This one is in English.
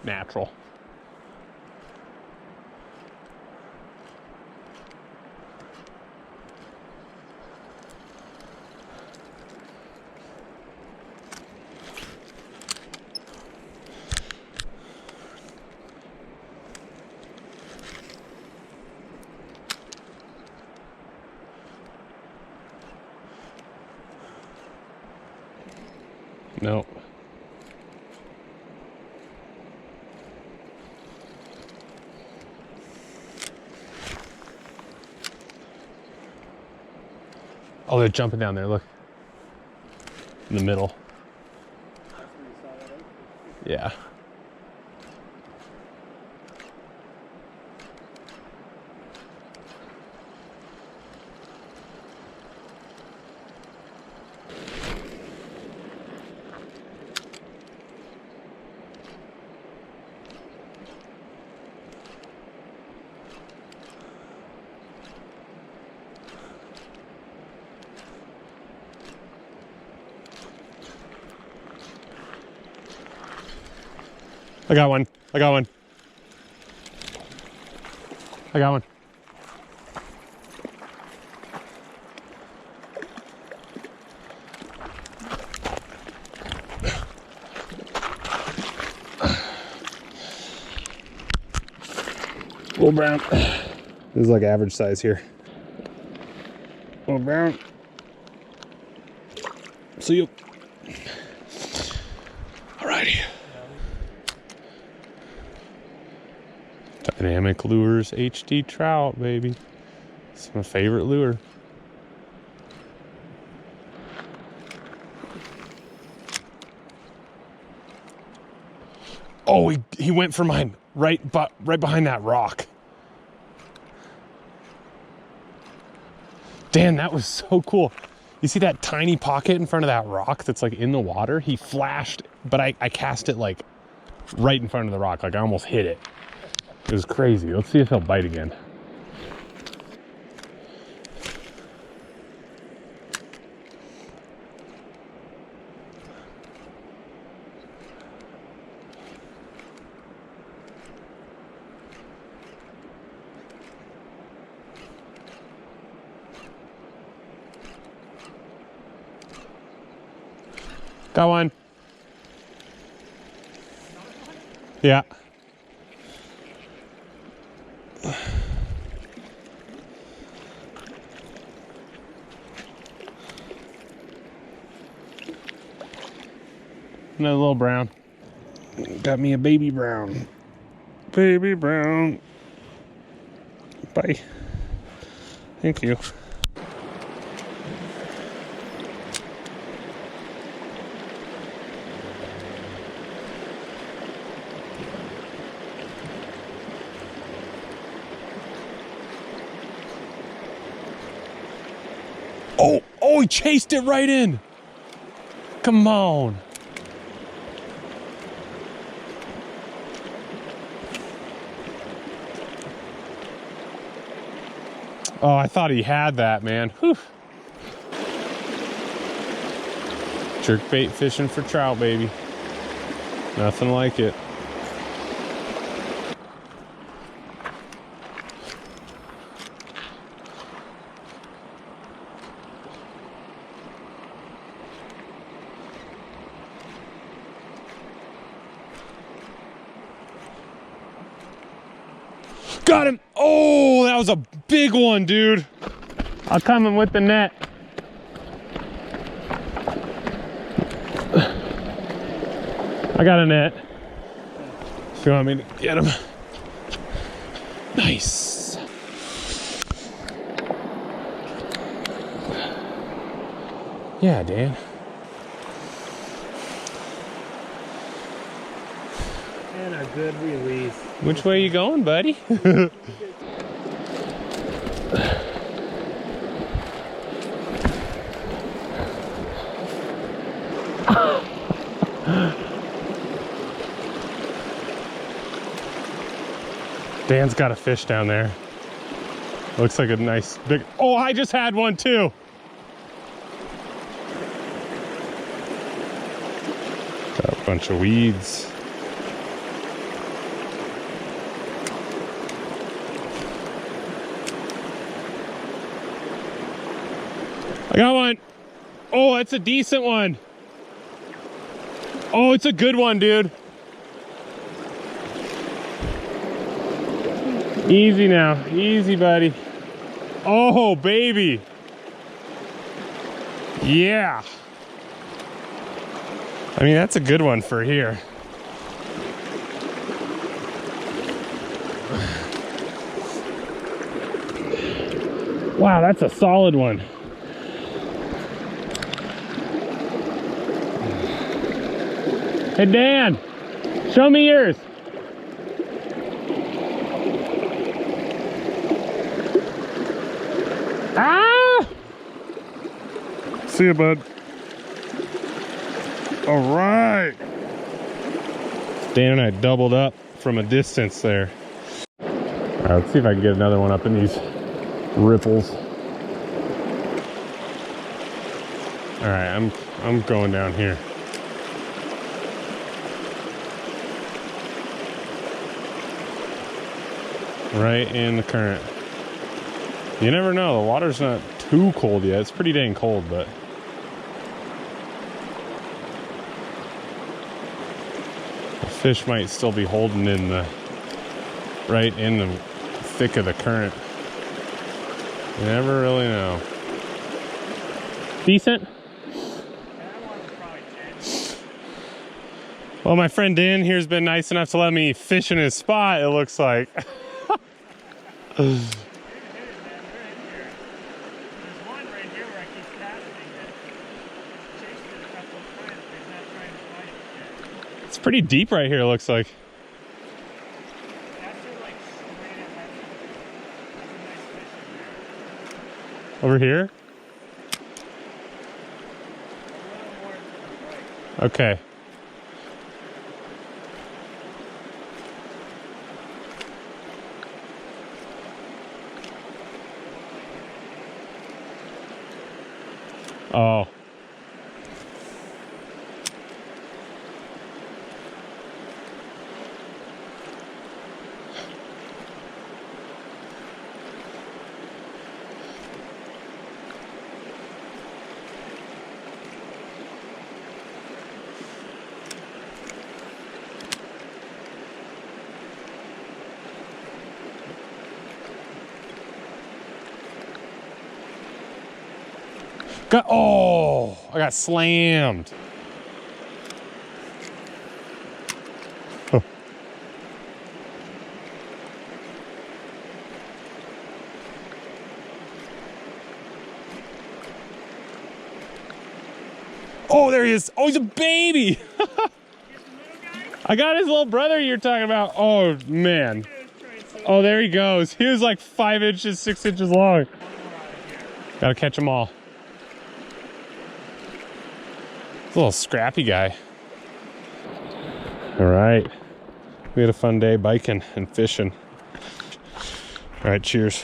natural. No. Oh, they're jumping down there, look. In the middle. Yeah. I got one. I got one. I got one. Little brown. This is like average size here. Little brown. See you. Alrighty. Dynamic Lures HD trout, baby. It's my favorite lure. Oh, he went for mine right behind that rock. Dan, that was so cool. You see that tiny pocket in front of that rock that's like in the water? He flashed, but I cast it like right in front of the rock. Like I almost hit it. It was crazy. Let's see if he'll bite again. Got one. Yeah. Another little brown. Got me a baby brown. Baby brown. Bye. Thank you. Oh, he chased it right in. Come on. Oh, I thought he had that, man. Whew. Jerkbait fishing for trout, baby. Nothing like it. Got him. Oh, that was a big one, dude. I'll come in with the net. I got a net. If you want me to get him. Nice. Yeah, Dan. And a good release. Which way are you going, buddy? Dan's got a fish down there. Looks like a nice big... Oh, I just had one too. Got a bunch of weeds. I got one. Oh, that's a decent one. Oh, it's a good one, dude. Easy now. Easy, buddy. Oh, baby. Yeah. I mean, that's a good one for here. Wow, that's a solid one. Hey, Dan, show me yours. Ah! See you, bud. All right. Dan and I doubled up from a distance there. All right, let's see if I can get another one up in these ripples. All right, I'm going down here. Right in the current. You never know, the water's not too cold yet. It's pretty dang cold, but the fish might still be holding in the right in the thick of the current. You never really know. Decent? Well, my friend Dan here's been nice enough to let me fish in his spot, it looks like. It's pretty deep right here, it looks like. Over here? Okay. Oh. Oh, I got slammed. Oh. Oh, there he is. Oh, he's a baby. I got his little brother you're talking about. Oh, man. Oh, there he goes. He was like 5 inches, 6 inches long. Gotta catch them all. A little scrappy guy. All right. We had a fun day biking and fishing. All right, cheers.